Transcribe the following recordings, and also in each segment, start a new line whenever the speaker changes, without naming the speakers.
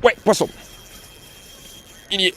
Ouais, poisson. Il y est.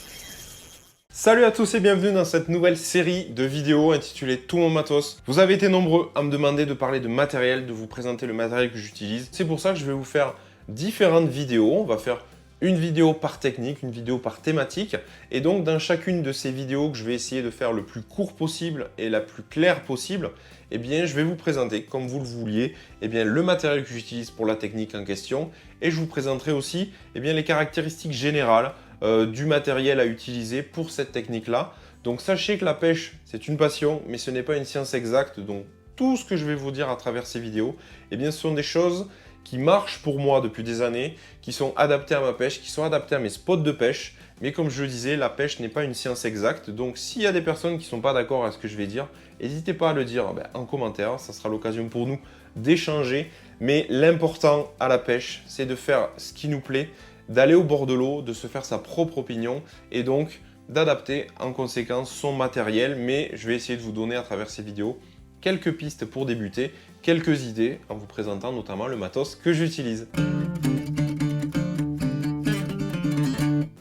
Salut à tous et bienvenue dans cette nouvelle série de vidéos intitulée Tout mon matos. Vous avez été nombreux à me demander de parler de matériel, de vous présenter le matériel que j'utilise. C'est pour ça que je vais vous faire différentes vidéos. On va faire une vidéo par technique, une vidéo par thématique. Et donc dans chacune de ces vidéos que je vais essayer de faire le plus court possible et la plus claire possible, eh bien je vais vous présenter, comme vous le vouliez, eh bien, le matériel que j'utilise pour la technique en question. Et je vous présenterai aussi eh bien, les caractéristiques générales du matériel à utiliser pour cette technique-là. Donc sachez que la pêche, c'est une passion, mais ce n'est pas une science exacte. Donc tout ce que je vais vous dire à travers ces vidéos, eh bien, ce sont des choses qui marchent pour moi depuis des années, qui sont adaptées à ma pêche, qui sont adaptées à mes spots de pêche. Mais comme je le disais, la pêche n'est pas une science exacte. Donc s'il y a des personnes qui ne sont pas d'accord avec ce que je vais dire, n'hésitez pas à le dire en commentaire. Ça sera l'occasion pour nous d'échanger. Mais l'important à la pêche, c'est de faire ce qui nous plaît, d'aller au bord de l'eau, de se faire sa propre opinion et donc d'adapter en conséquence son matériel. Mais je vais essayer de vous donner à travers ces vidéos quelques pistes pour débuter, quelques idées en vous présentant notamment le matos que j'utilise.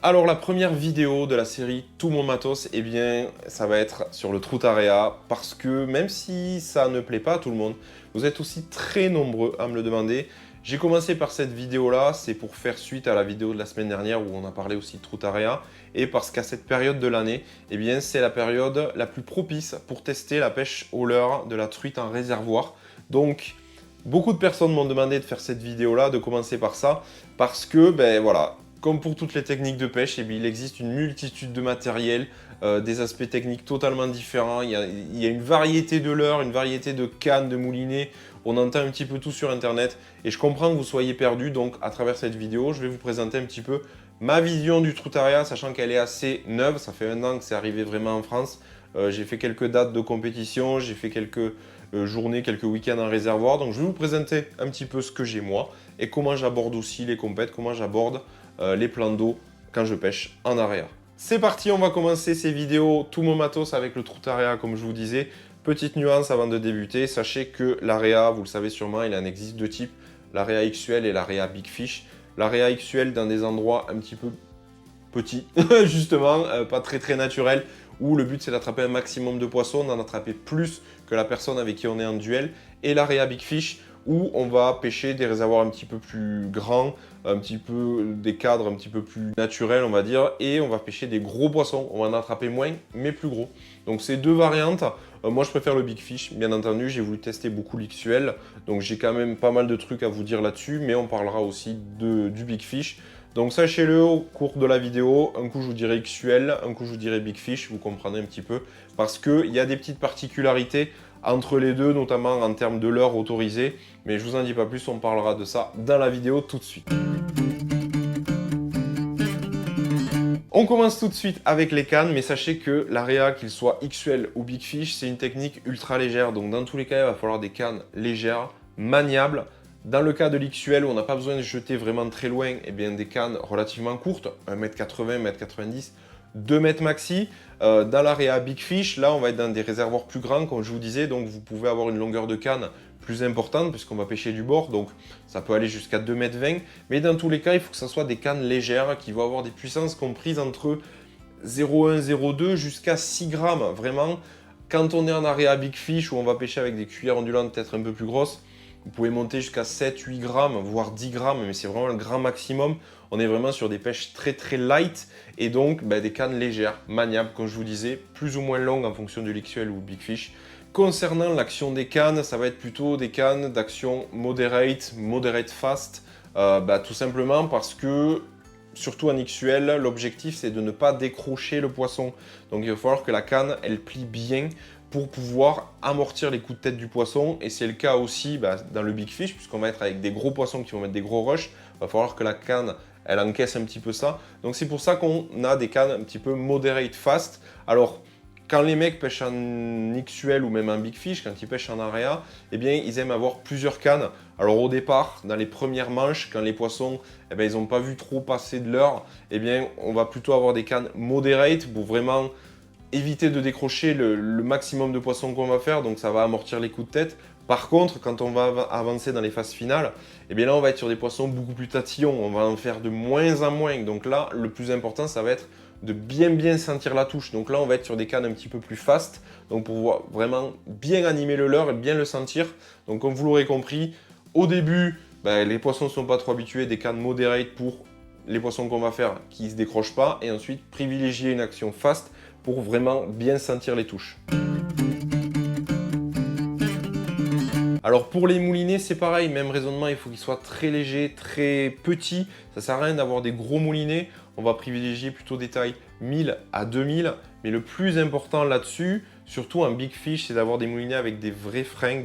Alors la première vidéo de la série Tout mon matos, eh bien ça va être sur le Trutarea parce que même si ça ne plaît pas à tout le monde, vous êtes aussi très nombreux à me le demander. J'ai commencé par cette vidéo-là, c'est pour faire suite à la vidéo de la semaine dernière où on a parlé aussi de Trutarea et parce qu'à cette période de l'année, eh bien c'est la période la plus propice pour tester la pêche au leurre de la truite en réservoir. Donc beaucoup de personnes m'ont demandé de faire cette vidéo-là, de commencer par ça parce que ben voilà. Comme pour toutes les techniques de pêche, eh bien, il existe une multitude de matériel, des aspects techniques totalement différents. Il y a une variété de leurres, une variété de cannes, de moulinets. On entend un petit peu tout sur Internet et je comprends que vous soyez perdu. Donc, à travers cette vidéo, je vais vous présenter un petit peu ma vision du Trutarea, sachant qu'elle est assez neuve. Ça fait 1 an que c'est arrivé vraiment en France. J'ai fait quelques dates de compétition, j'ai fait quelques journées, quelques week-ends en réservoir. Donc, je vais vous présenter un petit peu ce que j'ai moi et comment j'aborde aussi les compètes, comment j'aborde les plans d'eau quand je pêche en area. C'est parti, on va commencer ces vidéos tout mon matos avec le Trutarea comme je vous disais. Petite nuance avant de débuter, sachez que l'area, vous le savez sûrement, il en existe deux types, l'area XUL et l'area Big Fish. L'area XUL dans des endroits un petit peu petits, justement, pas très naturels, où le but c'est d'attraper un maximum de poissons, d'en attraper plus que la personne avec qui on est en duel. Et l'area Big Fish, où on va pêcher des réservoirs un petit peu plus grands, un petit peu des cadres un petit peu plus naturels on va dire, et on va pêcher des gros poissons, on va en attraper moins mais plus gros. Donc c'est deux variantes, moi je préfère le Big Fish bien entendu, j'ai voulu tester beaucoup l'XUL, donc j'ai quand même pas mal de trucs à vous dire là-dessus, mais on parlera aussi du Big Fish. Donc sachez-le au cours de la vidéo, un coup je vous dirai XUL, un coup je vous dirai Big Fish, vous comprendrez un petit peu, parce qu'il y a des petites particularités entre les deux, notamment en termes de leurre autorisée. Mais je vous en dis pas plus, on parlera de ça dans la vidéo tout de suite. On commence tout de suite avec les cannes, mais sachez que l'area, qu'il soit XUL ou Big Fish, c'est une technique ultra légère. Donc dans tous les cas, il va falloir des cannes légères, maniables. Dans le cas de l'XUL, où on n'a pas besoin de jeter vraiment très loin, eh bien des cannes relativement courtes, 1m80, 1m90, 2 mètres maxi. Dans l'area Big Fish, là on va être dans des réservoirs plus grands comme je vous disais, donc vous pouvez avoir une longueur de canne plus importante puisqu'on va pêcher du bord, donc ça peut aller jusqu'à 2,20 m. Mais dans tous les cas, il faut que ce soit des cannes légères qui vont avoir des puissances comprises entre 0,1, 0,2 jusqu'à 6 grammes. Vraiment, quand on est en area Big Fish où on va pêcher avec des cuillères ondulantes peut-être un peu plus grosses, vous pouvez monter jusqu'à 7, 8 grammes, voire 10 grammes, mais c'est vraiment le grand maximum. On est vraiment sur des pêches très light et donc des cannes légères, maniables, comme je vous disais, plus ou moins longues en fonction de l'XUL ou Big Fish. Concernant l'action des cannes, ça va être plutôt des cannes d'action moderate fast, tout simplement parce que, surtout en XUL, l'objectif c'est de ne pas décrocher le poisson. Donc il va falloir que la canne, elle plie bien pour pouvoir amortir les coups de tête du poisson. Et c'est le cas aussi dans le Big Fish, puisqu'on va être avec des gros poissons qui vont mettre des gros rushs. Il va falloir que la canne, elle encaisse un petit peu ça. Donc c'est pour ça qu'on a des cannes un petit peu moderate fast. Alors, quand les mecs pêchent en XUL ou même en Big Fish, quand ils pêchent en area, eh bien, ils aiment avoir plusieurs cannes. Alors au départ, dans les premières manches, quand les poissons, ils n'ont pas vu trop passer de l'heure, eh bien, on va plutôt avoir des cannes moderate pour vraiment éviter de décrocher le maximum de poissons qu'on va faire, donc ça va amortir les coups de tête. Par contre, quand on va avancer dans les phases finales, eh bien là, on va être sur des poissons beaucoup plus tatillons. On va en faire de moins en moins. Donc là, le plus important, ça va être de bien sentir la touche. Donc là, on va être sur des cannes un petit peu plus fast. Donc pour pouvoir vraiment bien animer le leurre et bien le sentir. Donc comme vous l'aurez compris, au début, les poissons ne sont pas trop habitués. Des cannes moderate pour les poissons qu'on va faire qui ne se décrochent pas. Et ensuite, privilégier une action fast pour vraiment bien sentir les touches. Alors pour les moulinets, c'est pareil, même raisonnement, il faut qu'ils soient très légers, très petits. Ça sert à rien d'avoir des gros moulinets. On va privilégier plutôt des tailles 1000 à 2000. Mais le plus important là-dessus, surtout en big fish, c'est d'avoir des moulinets avec des vrais freins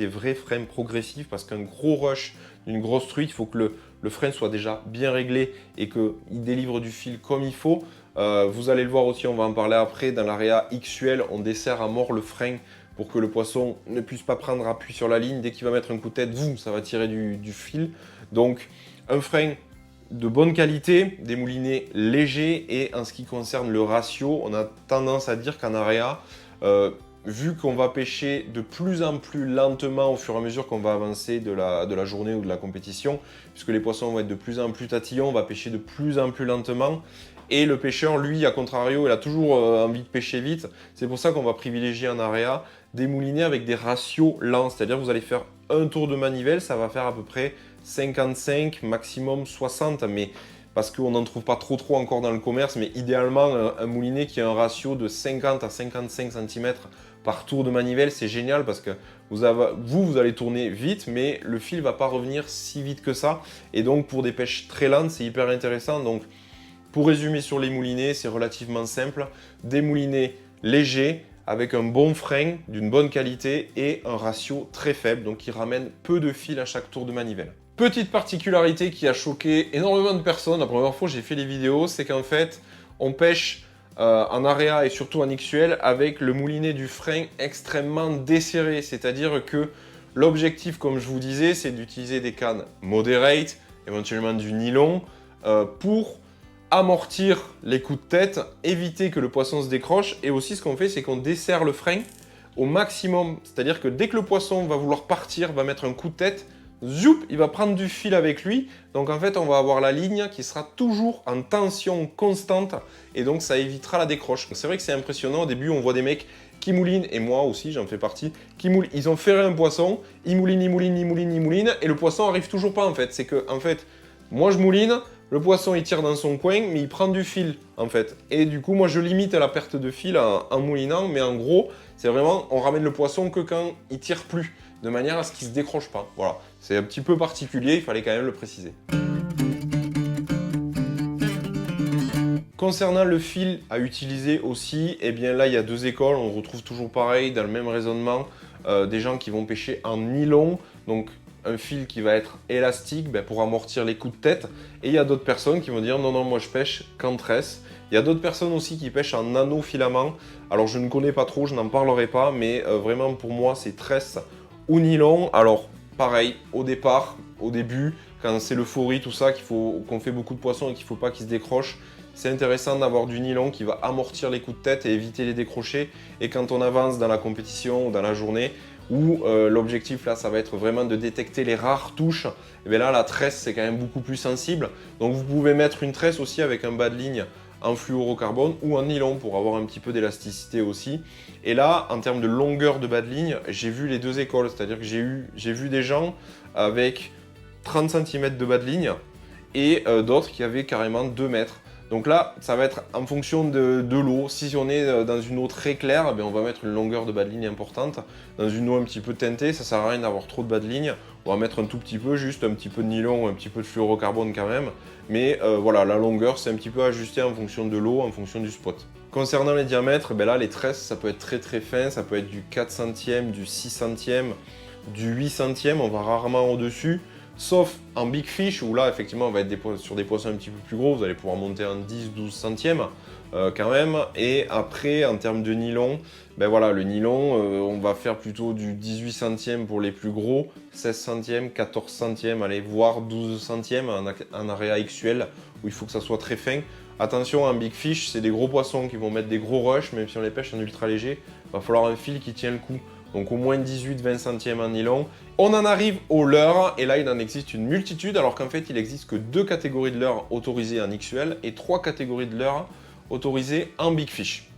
progressifs. Parce qu'un gros rush d'une grosse truite, il faut que le frein soit déjà bien réglé et qu'il délivre du fil comme il faut. Vous allez le voir aussi, on va en parler après, dans l'area XUL, on desserre à mort le frein pour que le poisson ne puisse pas prendre appui sur la ligne. Dès qu'il va mettre un coup de tête, ça va tirer du fil. Donc un frein de bonne qualité, des moulinets légers, et en ce qui concerne le ratio, on a tendance à dire qu'en area, vu qu'on va pêcher de plus en plus lentement au fur et à mesure qu'on va avancer de la journée ou de la compétition, puisque les poissons vont être de plus en plus tatillons, on va pêcher de plus en plus lentement. Et le pêcheur, lui, à contrario, il a toujours envie de pêcher vite. C'est pour ça qu'on va privilégier en area des moulinets avec des ratios lents. C'est-à-dire que vous allez faire un tour de manivelle, ça va faire à peu près 55, maximum 60. Mais parce qu'on n'en trouve pas trop encore dans le commerce. Mais idéalement, un moulinet qui a un ratio de 50 à 55 cm par tour de manivelle, c'est génial parce que vous allez tourner vite, mais le fil ne va pas revenir si vite que ça. Et donc, pour des pêches très lentes, c'est hyper intéressant. Donc, pour résumer sur les moulinets, c'est relativement simple. Des moulinets légers, avec un bon frein, d'une bonne qualité et un ratio très faible, donc qui ramène peu de fil à chaque tour de manivelle. Petite particularité qui a choqué énormément de personnes la première fois que j'ai fait les vidéos, c'est qu'en fait, on pêche en area et surtout en XUL avec le moulinet du frein extrêmement desserré. C'est-à-dire que l'objectif, comme je vous disais, c'est d'utiliser des cannes moderate, éventuellement du nylon, pour amortir les coups de tête, éviter que le poisson se décroche. Et aussi, ce qu'on fait, c'est qu'on desserre le frein au maximum. C'est-à-dire que dès que le poisson va vouloir partir, va mettre un coup de tête, zoup, il va prendre du fil avec lui. Donc en fait, on va avoir la ligne qui sera toujours en tension constante. Et donc, ça évitera la décroche. C'est vrai que c'est impressionnant. Au début, on voit des mecs qui moulinent, et moi aussi, j'en fais partie, qui moulinent. Ils ont ferré un poisson, ils moulinent, et le poisson arrive toujours pas, en fait. C'est que, en fait, moi, je mouline, le poisson, il tire dans son coin, mais il prend du fil, en fait. Et du coup, moi, je limite la perte de fil en moulinant, mais en gros, c'est vraiment, on ramène le poisson que quand il tire plus, de manière à ce qu'il ne se décroche pas. Voilà, c'est un petit peu particulier, il fallait quand même le préciser. Concernant le fil à utiliser aussi, eh bien là, il y a deux écoles, on retrouve toujours pareil, dans le même raisonnement, des gens qui vont pêcher en nylon, donc un fil qui va être élastique pour amortir les coups de tête. Et il y a d'autres personnes qui vont dire non, moi je pêche qu'en tresse. Il y a d'autres personnes aussi qui pêchent en nano-filament. Alors je ne connais pas trop, je n'en parlerai pas, mais vraiment pour moi c'est tresse ou nylon. Alors pareil, au début, quand c'est l'euphorie, tout ça, qu'on fait beaucoup de poissons et qu'il ne faut pas qu'ils se décrochent, c'est intéressant d'avoir du nylon qui va amortir les coups de tête et éviter les décrochés. Et quand on avance dans la compétition ou dans la journée, où l'objectif là ça va être vraiment de détecter les rares touches, et bien là la tresse c'est quand même beaucoup plus sensible. Donc vous pouvez mettre une tresse aussi avec un bas de ligne en fluorocarbone ou en nylon pour avoir un petit peu d'élasticité aussi. Et là en termes de longueur de bas de ligne, j'ai vu les deux écoles, c'est-à-dire que j'ai vu des gens avec 30 cm de bas de ligne et d'autres qui avaient carrément 2 mètres. Donc là, ça va être en fonction de l'eau. Si on est dans une eau très claire, on va mettre une longueur de bas de ligne importante. Dans une eau un petit peu teintée, ça sert à rien d'avoir trop de bas de ligne. On va mettre un tout petit peu, juste un petit peu de nylon, un petit peu de fluorocarbone quand même. Mais voilà, la longueur, c'est un petit peu ajusté en fonction de l'eau, en fonction du spot. Concernant les diamètres, là, les tresses, ça peut être très fin. Ça peut être du 4 centièmes, du 6 centièmes, du 8 centièmes. On va rarement au-dessus. Sauf en big fish où là effectivement on va être sur des poissons un petit peu plus gros, vous allez pouvoir monter en 10-12 centièmes quand même. Et après en termes de nylon, voilà, le nylon on va faire plutôt du 18 centièmes pour les plus gros, 16 centièmes, 14 centièmes, allez voire 12 centièmes en area XUL où il faut que ça soit très fin. Attention, en big fish c'est des gros poissons qui vont mettre des gros rushs, même si on les pêche en ultra léger, il va falloir un fil qui tient le coup. donc au moins 18-20 centièmes en nylon. On en arrive au leurre, et là il en existe une multitude, alors qu'en fait il existe que 2 catégories de leurre autorisées en XL et 3 catégories de leurre autorisées en Big Fish.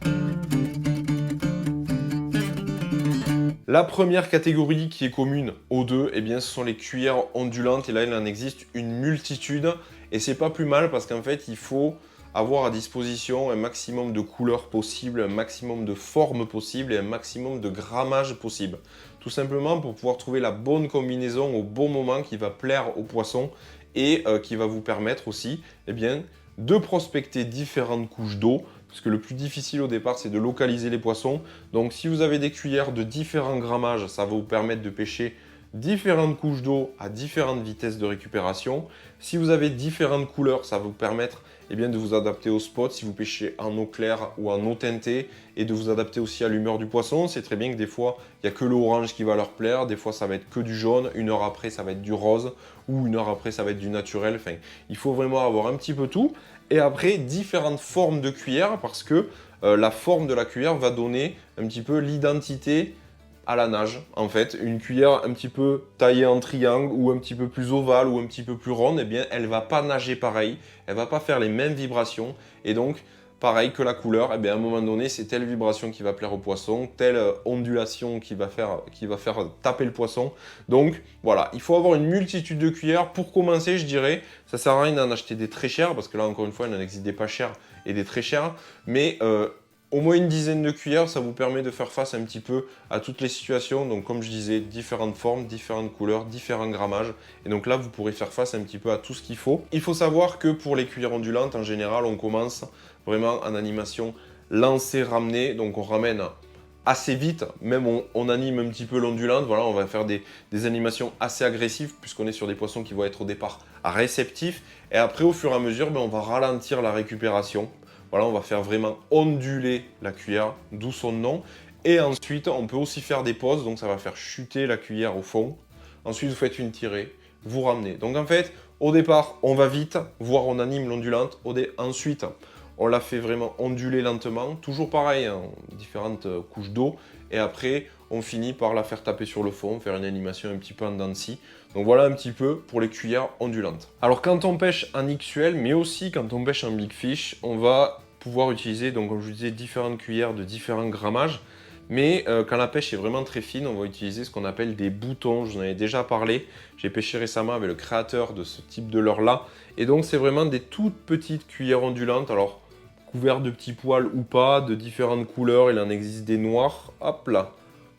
La première catégorie qui est commune aux deux, eh bien, ce sont les cuillères ondulantes, et là il en existe une multitude, et c'est pas plus mal parce qu'en fait il faut avoir à disposition un maximum de couleurs possibles, un maximum de formes possibles et un maximum de grammage possible. Tout simplement pour pouvoir trouver la bonne combinaison au bon moment qui va plaire au poisson et qui va vous permettre aussi, eh bien, de prospecter différentes couches d'eau. Parce que le plus difficile au départ, c'est de localiser les poissons. Donc si vous avez des cuillères de différents grammages, ça va vous permettre de pêcher différentes couches d'eau à différentes vitesses de récupération. Si vous avez différentes couleurs, ça va vous permettre de vous adapter au spot si vous pêchez en eau claire ou en eau teintée, et de vous adapter aussi à l'humeur du poisson. C'est très bien que des fois, il n'y a que l'orange qui va leur plaire, des fois ça va être que du jaune, une heure après ça va être du rose, ou une heure après ça va être du naturel. Enfin, il faut vraiment avoir un petit peu tout. Et après, différentes formes de cuillères, parce que la forme de la cuillère va donner un petit peu l'identité à la nage. En fait, une cuillère un petit peu taillée en triangle, ou un petit peu plus ovale, ou un petit peu plus ronde, eh bien, elle ne va pas nager pareil, elle ne va pas faire les mêmes vibrations, et donc, pareil que la couleur, eh bien, à un moment donné, c'est telle vibration qui va plaire au poisson, telle ondulation qui va faire taper le poisson. Donc, voilà, il faut avoir une multitude de cuillères. Pour commencer, je dirais, ça sert à rien d'en acheter des très chères, parce que là, encore une fois, il en existe des pas chers et des très chers, mais au moins une dizaine de cuillères, ça vous permet de faire face un petit peu à toutes les situations. Donc comme je disais, différentes formes, différentes couleurs, différents grammages. Et donc là, vous pourrez faire face un petit peu à tout ce qu'il faut. Il faut savoir que pour les cuillères ondulantes, en général, on commence vraiment en animation lancer-ramener. Donc on ramène assez vite, même on anime un petit peu l'ondulante. Voilà, on va faire des animations assez agressives, puisqu'on est sur des poissons qui vont être au départ réceptifs. Et après, au fur et à mesure, on va ralentir la récupération. Voilà, on va faire vraiment onduler la cuillère, d'où son nom. Et ensuite, on peut aussi faire des pauses, donc ça va faire chuter la cuillère au fond. Ensuite, vous faites une tirée, vous ramenez. Donc en fait, au départ, on va vite, voire on anime l'ondulante. Ensuite, on la fait vraiment onduler lentement, toujours pareil, en différentes couches d'eau. Et après, on finit par la faire taper sur le fond, faire une animation un petit peu en dents de scie. Donc voilà un petit peu pour les cuillères ondulantes. Alors quand on pêche en XL, mais aussi quand on pêche en Big Fish, on va pouvoir utiliser, donc comme je vous disais, différentes cuillères de différents grammages. Mais quand la pêche est vraiment très fine, on va utiliser ce qu'on appelle des boutons. Je vous en avais déjà parlé. J'ai pêché récemment avec le créateur de ce type de leurre-là. Et donc c'est vraiment des toutes petites cuillères ondulantes. Alors couvertes de petits poils ou pas, de différentes couleurs. Il en existe des noirs. Hop là.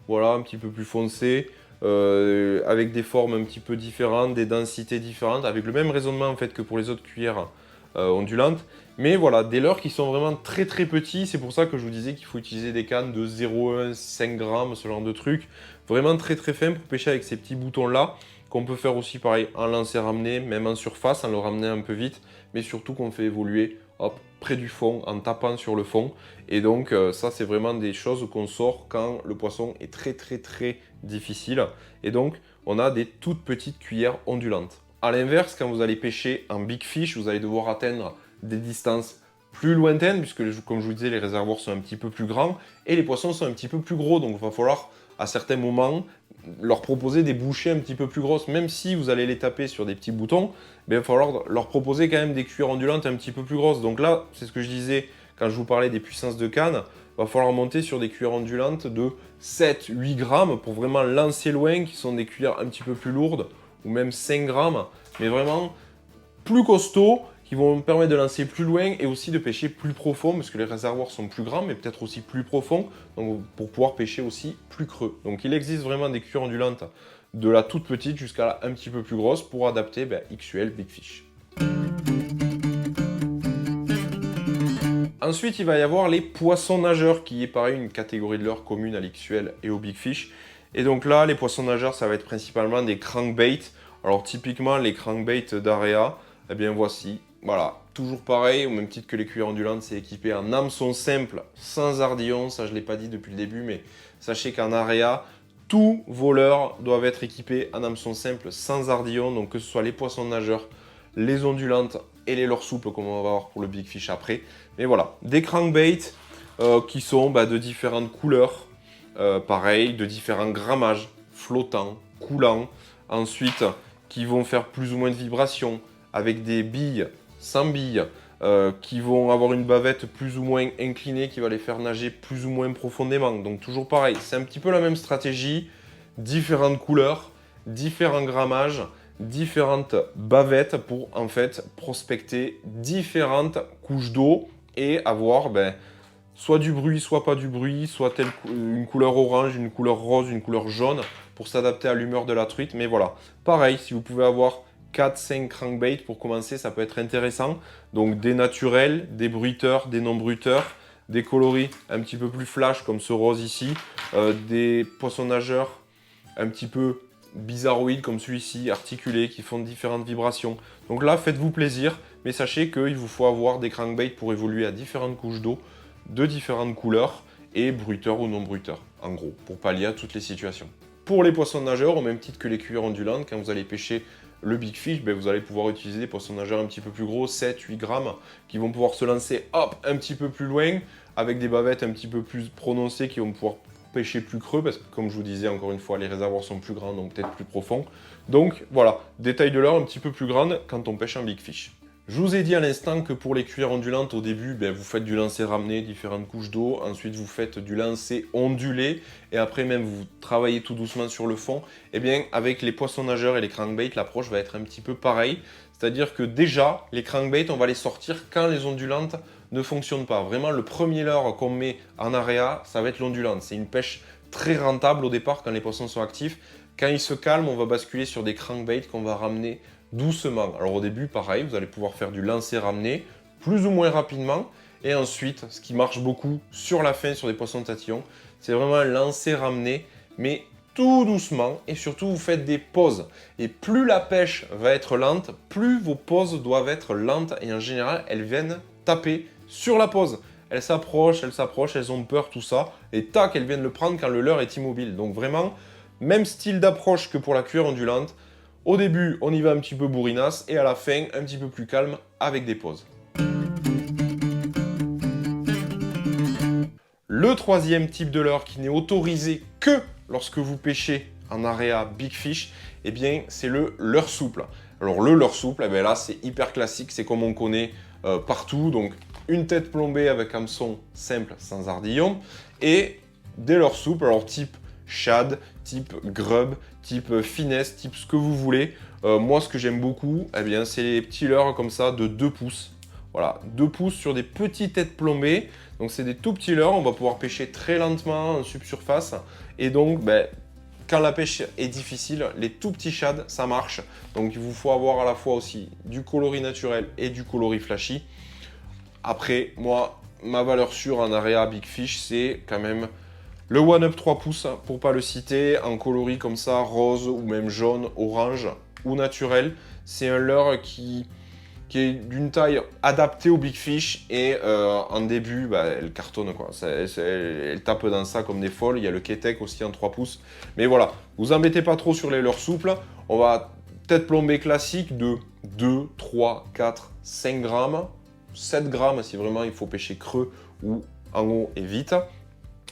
Voilà, un petit peu plus foncé. Avec des formes un petit peu différentes, des densités différentes, avec le même raisonnement en fait que pour les autres cuillères ondulantes. Mais voilà, des leurres qui sont vraiment très très petits. C'est pour ça que je vous disais qu'il faut utiliser des cannes de 0,1, 5 grammes, ce genre de truc. Vraiment très très fin pour pêcher avec ces petits boutons là, qu'on peut faire aussi pareil en lancer ramener, même en surface, en le ramenant un peu vite, mais surtout qu'on fait évoluer hop, près du fond, en tapant sur le fond. Et donc ça c'est vraiment des choses qu'on sort quand le poisson est très très très difficile. Et donc on a des toutes petites cuillères ondulantes. A l'inverse, quand vous allez pêcher en Big Fish, vous allez devoir atteindre des distances plus lointaines, puisque comme je vous disais, les réservoirs sont un petit peu plus grands et les poissons sont un petit peu plus gros. Donc il va falloir à certains moments leur proposer des bouchées un petit peu plus grosses. Même si vous allez les taper sur des petits boutons, il va falloir leur proposer quand même des cuillères ondulantes un petit peu plus grosses. Donc là, c'est ce que je disais quand je vous parlais des puissances de canne, il va falloir monter sur des cuillères ondulantes de 7-8 grammes pour vraiment lancer loin, qui sont des cuillères un petit peu plus lourdes, ou même 5 grammes, mais vraiment plus costauds, qui vont me permettre de lancer plus loin et aussi de pêcher plus profond, parce que les réservoirs sont plus grands, mais peut-être aussi plus profonds, donc pour pouvoir pêcher aussi plus creux. Donc il existe vraiment des cuillères ondulantes de la toute petite jusqu'à la un petit peu plus grosse pour adapter XL Big Fish. Ensuite, il va y avoir les poissons nageurs, qui est pareil une catégorie de leurre commune à l'XL et au Big Fish. Et donc là, les poissons nageurs, ça va être principalement des crankbaits. Alors typiquement, les crankbaits d'Area, eh bien voici, voilà, toujours pareil, au même titre que les cuillères ondulantes, c'est équipé en hameçon simple, sans ardillon. Ça, je ne l'ai pas dit depuis le début, mais sachez qu'en Area, tous vos leurres doivent être équipés en hameçon simple, sans ardillon. Donc que ce soit les poissons nageurs, les ondulantes et les leurres souples, comme on va voir pour le Big Fish après. Mais voilà, des crankbaits qui sont de différentes couleurs, pareil, de différents grammages, flottants, coulants, ensuite qui vont faire plus ou moins de vibrations, avec des billes, sans billes, qui vont avoir une bavette plus ou moins inclinée, qui va les faire nager plus ou moins profondément. Donc toujours pareil, c'est un petit peu la même stratégie, différentes couleurs, différents grammages, différentes bavettes pour en fait prospecter différentes couches d'eau et avoir soit du bruit, soit pas du bruit, soit une couleur orange, une couleur rose, une couleur jaune pour s'adapter à l'humeur de la truite. Mais voilà, pareil, si vous pouvez avoir 4-5 crankbaits pour commencer, ça peut être intéressant. Donc des naturels, des bruiteurs, des non-bruiteurs, des coloris un petit peu plus flash comme ce rose ici, des poissons nageurs un petit peu bizarroïdes comme celui-ci, articulés, qui font différentes vibrations. Donc là, faites-vous plaisir, mais sachez qu'il vous faut avoir des crankbaits pour évoluer à différentes couches d'eau, de différentes couleurs, et bruiteurs ou non bruiteurs, en gros, pour pallier à toutes les situations. Pour les poissons nageurs, au même titre que les cuillères ondulantes, quand vous allez pêcher le big fish, vous allez pouvoir utiliser des poissons nageurs un petit peu plus gros, 7-8 grammes, qui vont pouvoir se lancer hop, un petit peu plus loin, avec des bavettes un petit peu plus prononcées, qui vont pouvoir pêcher plus creux, parce que comme je vous disais, encore une fois, les réservoirs sont plus grands, donc peut-être plus profonds. Donc voilà, des tailles de leurre un petit peu plus grandes quand on pêche un big fish. Je vous ai dit à l'instant que pour les cuillères ondulantes, au début, vous faites du lancer ramené, différentes couches d'eau. Ensuite, vous faites du lancer ondulé. Et après, même, vous travaillez tout doucement sur le fond. Et bien, avec les poissons nageurs et les crankbaits, l'approche va être un petit peu pareille. C'est-à-dire que déjà, les crankbaits, on va les sortir quand les ondulantes ne fonctionnent pas. Vraiment, le premier leurre qu'on met en area, ça va être l'ondulante. C'est une pêche très rentable au départ quand les poissons sont actifs. Quand ils se calment, on va basculer sur des crankbaits qu'on va ramener doucement. Alors au début, pareil, vous allez pouvoir faire du lancer ramené, plus ou moins rapidement. Et ensuite, ce qui marche beaucoup sur la fin, sur des poissons tatillons, c'est vraiment un lancer ramené, mais tout doucement. Et surtout, vous faites des pauses. Et plus la pêche va être lente, plus vos pauses doivent être lentes. Et en général, elles viennent taper sur la pause. Elles s'approchent, elles ont peur, tout ça. Et tac, elles viennent le prendre quand le leurre est immobile. Donc vraiment, même style d'approche que pour la cuillère ondulante. Au début, on y va un petit peu bourrinasse et à la fin, un petit peu plus calme avec des pauses. Le troisième type de leurre qui n'est autorisé que lorsque vous pêchez en area big fish, eh bien, c'est le leurre souple. Alors le leurre souple, là, c'est hyper classique, c'est comme on connaît partout. Donc, une tête plombée avec hameçon simple sans ardillon et des leurres souples, alors type shad, type grub, type finesse, type ce que vous voulez. Moi, ce que j'aime beaucoup, c'est les petits leurres comme ça de 2 pouces. Voilà, 2 pouces sur des petites têtes plombées. Donc, c'est des tout petits leurres. On va pouvoir pêcher très lentement en subsurface. Et donc, quand la pêche est difficile, les tout petits shads, ça marche. Donc, il vous faut avoir à la fois aussi du coloris naturel et du coloris flashy. Après, moi, ma valeur sûre en area big fish, c'est quand même le One Up 3 pouces, pour pas le citer, en coloris comme ça, rose ou même jaune, orange ou naturel. C'est un leurre qui est d'une taille adaptée au big fish et en début, elle cartonne quoi. Elle tape dans ça comme des folles. Il y a le Ketek aussi en 3 pouces. Mais voilà, vous embêtez pas trop sur les leurres souples. On va tête plombée classique de 2, 3, 4, 5 grammes, 7 grammes si vraiment il faut pêcher creux ou en haut et vite.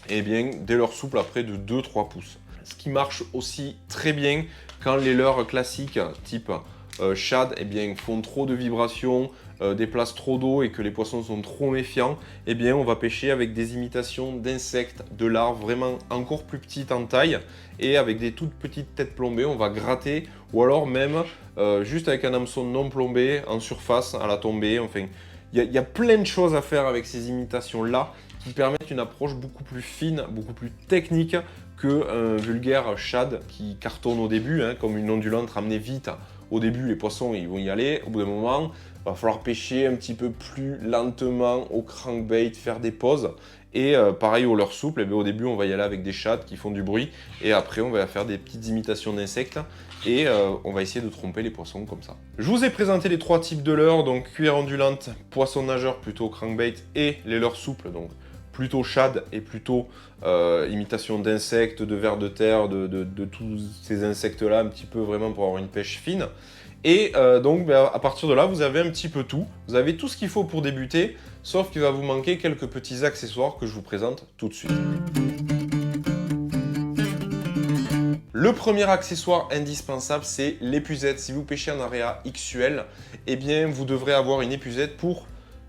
Et bien des leurres souples après de 2-3 pouces. Ce qui marche aussi très bien quand les leurres classiques type shad font trop de vibrations, déplacent trop d'eau et que les poissons sont trop méfiants, on va pêcher avec des imitations d'insectes, de larves vraiment encore plus petites en taille et avec des toutes petites têtes plombées, on va gratter ou alors même juste avec un hameçon non plombé en surface à la tombée. Enfin, il y a plein de choses à faire avec ces imitations-là qui permettent une approche beaucoup plus fine, beaucoup plus technique qu'un vulgaire shad qui cartonne au début, comme une ondulante ramenée vite. Au début, les poissons ils vont y aller. Au bout d'un moment, il va falloir pêcher un petit peu plus lentement au crankbait, faire des pauses. Et pareil au leurre souple, au début, on va y aller avec des shads qui font du bruit. Et après, on va faire des petites imitations d'insectes. Et on va essayer de tromper les poissons comme ça. Je vous ai présenté les 3 types de leurres, donc cuillère ondulante, poisson nageur plutôt crankbait et les leurres souples, donc plutôt shad et plutôt imitation d'insectes, de vers de terre, de tous ces insectes-là, un petit peu vraiment pour avoir une pêche fine. Et donc à partir de là, vous avez un petit peu tout. Vous avez tout ce qu'il faut pour débuter, sauf qu'il va vous manquer quelques petits accessoires que je vous présente tout de suite. Le premier accessoire indispensable, c'est l'épuisette. Si vous pêchez en area XUL, eh bien, vous devrez avoir une épuisette pour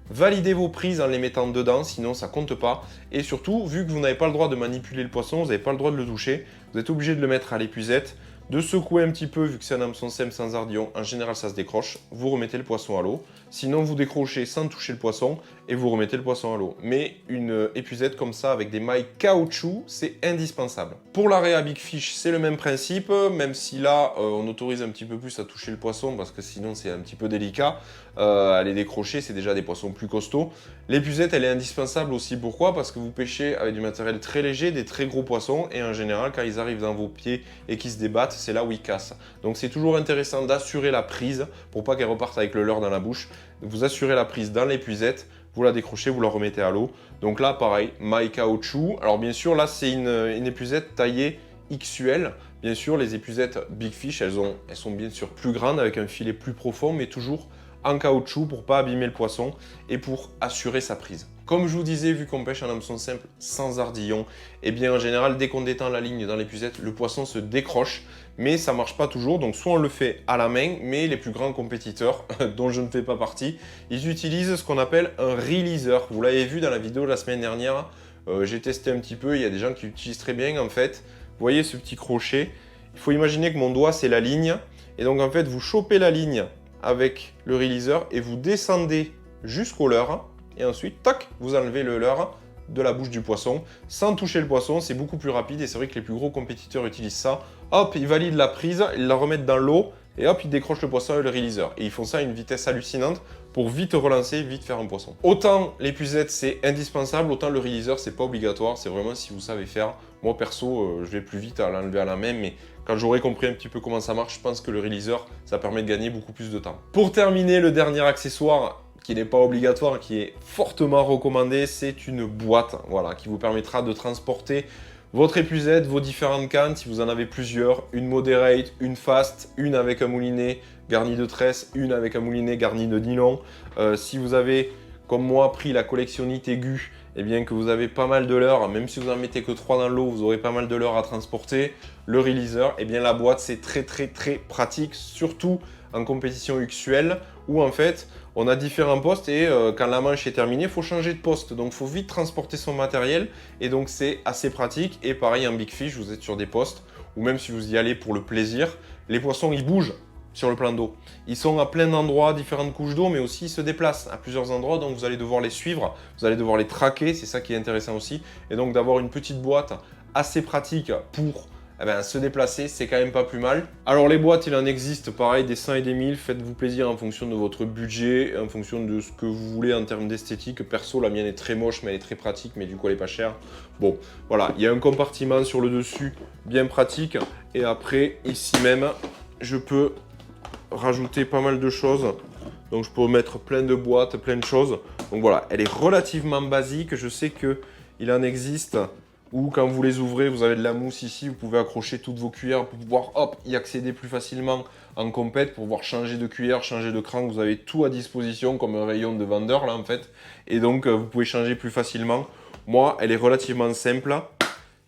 valider vos prises en les mettant dedans, sinon ça compte pas. Et surtout, vu que vous n'avez pas le droit de manipuler le poisson, vous n'avez pas le droit de le toucher, vous êtes obligé de le mettre à l'épuisette, de secouer un petit peu, vu que c'est un hameçon simple sans ardillon, en général ça se décroche, vous remettez le poisson à l'eau. Sinon vous décrochez sans toucher le poisson et vous remettez le poisson à l'eau. Mais une épuisette comme ça avec des mailles caoutchouc, c'est indispensable. Pour l'area Big Fish, c'est le même principe, même si là on autorise un petit peu plus à toucher le poisson parce que sinon c'est un petit peu délicat. À les décrocher, c'est déjà des poissons plus costauds. L'épuisette, elle est indispensable aussi. Pourquoi? Parce que vous pêchez avec du matériel très léger, des très gros poissons, et en général, quand ils arrivent dans vos pieds et qu'ils se débattent, c'est là où ils cassent. Donc c'est toujours intéressant d'assurer la prise pour pas qu'elle reparte avec le leurre dans la bouche. Vous assurez la prise dans l'épuisette, vous la décrochez, vous la remettez à l'eau. Donc là, pareil, maille caoutchouc. Alors bien sûr, là, c'est une épuisette taillée XUL. Bien sûr, les épuisettes Big Fish, elles sont bien sûr plus grandes, avec un filet plus profond, mais toujours en caoutchouc pour pas abîmer le poisson et pour assurer sa prise. Comme je vous disais, vu qu'on pêche en hameçon simple sans ardillon, et bien en général, dès qu'on détend la ligne dans l'épuisette, le poisson se décroche, mais ça marche pas toujours. Donc soit on le fait à la main, mais les plus grands compétiteurs, dont je ne fais pas partie, ils utilisent ce qu'on appelle un releaser. Vous l'avez vu dans la vidéo de la semaine dernière, j'ai testé un petit peu, il y a des gens qui l'utilisent très bien en fait. Vous voyez ce petit crochet, il faut imaginer que mon doigt c'est la ligne, et donc en fait vous chopez la ligne avec le releaser et vous descendez jusqu'au leurre et ensuite, tac, vous enlevez le leurre de la bouche du poisson sans toucher le poisson. C'est beaucoup plus rapide et c'est vrai que les plus gros compétiteurs utilisent ça. Hop, ils valident la prise, ils la remettent dans l'eau et hop, ils décrochent le poisson avec le releaser. Et ils font ça à une vitesse hallucinante pour vite relancer, vite faire un poisson. Autant l'épuisette c'est indispensable, autant le releaser c'est pas obligatoire, c'est vraiment si vous savez faire. Moi perso, je vais plus vite à l'enlever à la main, mais quand j'aurai compris un petit peu comment ça marche, je pense que le releaser, ça permet de gagner beaucoup plus de temps. Pour terminer, le dernier accessoire qui n'est pas obligatoire, qui est fortement recommandé, c'est une boîte, voilà, qui vous permettra de transporter votre épuisette, vos différentes cannes, si vous en avez plusieurs, une moderate, une fast, une avec un moulinet garni de tresse, une avec un moulinet garni de nylon. Si vous avez, comme moi, pris la collectionnite aiguë, et bien que vous avez pas mal de leurres, même si vous en mettez que 3 dans l'eau, vous aurez pas mal de leurres à transporter. Le releaser, et bien la boîte, c'est très pratique, surtout en compétition XUL, où en fait, on a différents postes et quand la manche est terminée, il faut changer de poste. Donc, il faut vite transporter son matériel et donc, c'est assez pratique. Et pareil, en Big Fish, vous êtes sur des postes ou même si vous y allez pour le plaisir, les poissons, ils bougent sur le plan d'eau. Ils sont à plein d'endroits, différentes couches d'eau, mais aussi ils se déplacent à plusieurs endroits. Donc, vous allez devoir les suivre, vous allez devoir les traquer. C'est ça qui est intéressant aussi. Et donc, d'avoir une petite boîte assez pratique pour se déplacer, c'est quand même pas plus mal. Alors les boîtes, il en existe pareil des 100 et des 1000, faites-vous plaisir en fonction de votre budget, en fonction de ce que vous voulez en termes d'esthétique. Perso, la mienne est très moche, mais elle est très pratique, mais du coup elle est pas chère. Bon, voilà, il y a un compartiment sur le dessus, bien pratique. Et après, ici même, je peux rajouter pas mal de choses. Donc je peux mettre plein de boîtes, plein de choses. Donc voilà, elle est relativement basique. Je sais qu'il en existe ou quand vous les ouvrez, vous avez de la mousse ici, vous pouvez accrocher toutes vos cuillères pour pouvoir y accéder plus facilement en compète, pour pouvoir changer de cuillère, changer de cran. Vous avez tout à disposition comme un rayon de vendeur là en fait. Et donc vous pouvez changer plus facilement. Moi, elle est relativement simple.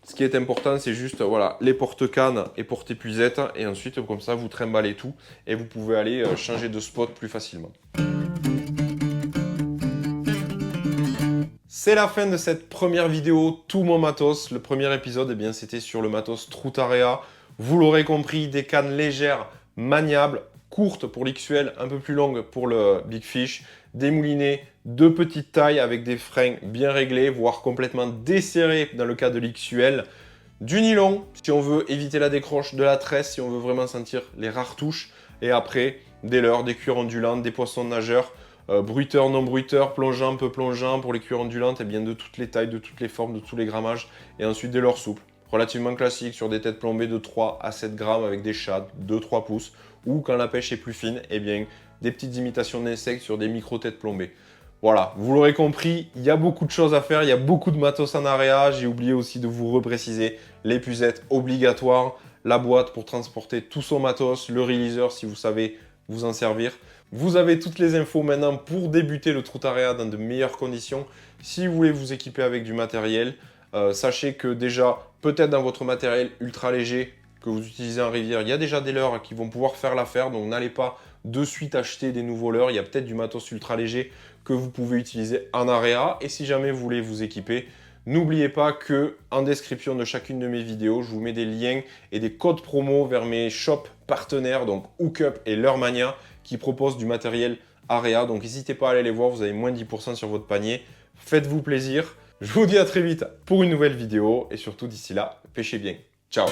Ce qui est important, c'est juste voilà, les porte-cannes et porte-épuisettes. Et ensuite, comme ça, vous trimballez tout et vous pouvez aller changer de spot plus facilement. C'est la fin de cette première vidéo, tout mon matos. Le premier épisode, eh bien, c'était sur le matos Trutarea. Vous l'aurez compris, des cannes légères, maniables, courtes pour l'XUL, un peu plus longues pour le Big Fish, des moulinets de petite taille avec des freins bien réglés, voire complètement desserrés dans le cas de l'XUL, du nylon si on veut éviter la décroche, de la tresse si on veut vraiment sentir les rares touches, et après des leurres, des cuirs ondulantes, des poissons nageurs, bruiteurs, non bruiteurs, plongeants, peu plongeants pour les cuirs ondulantes, et bien de toutes les tailles, de toutes les formes, de tous les grammages, et ensuite des leurres souples, relativement classiques sur des têtes plombées de 3 à 7 grammes avec des shad 2-3 pouces, ou quand la pêche est plus fine, et bien des petites imitations d'insectes sur des micro-têtes plombées. Voilà, vous l'aurez compris, il y a beaucoup de choses à faire, il y a beaucoup de matos en area. J'ai oublié aussi de vous repréciser l'épuisette obligatoire, la boîte pour transporter tout son matos, le releaser si vous savez vous en servir. Vous avez toutes les infos maintenant pour débuter le Trutarea dans de meilleures conditions. Si vous voulez vous équiper avec du matériel, sachez que déjà, peut-être dans votre matériel ultra léger, que vous utilisez en rivière, il y a déjà des leurres qui vont pouvoir faire l'affaire, donc n'allez pas de suite acheter des nouveaux leurres. Il y a peut-être du matos ultra léger que vous pouvez utiliser en area. Et si jamais vous voulez vous équiper, n'oubliez pas que en description de chacune de mes vidéos, je vous mets des liens et des codes promo vers mes shops partenaires, donc Hookup et Leurrmania, qui proposent du matériel area. Donc n'hésitez pas à aller les voir, vous avez moins de 10% sur votre panier. Faites-vous plaisir. Je vous dis à très vite pour une nouvelle vidéo et surtout d'ici là, pêchez bien. Ciao!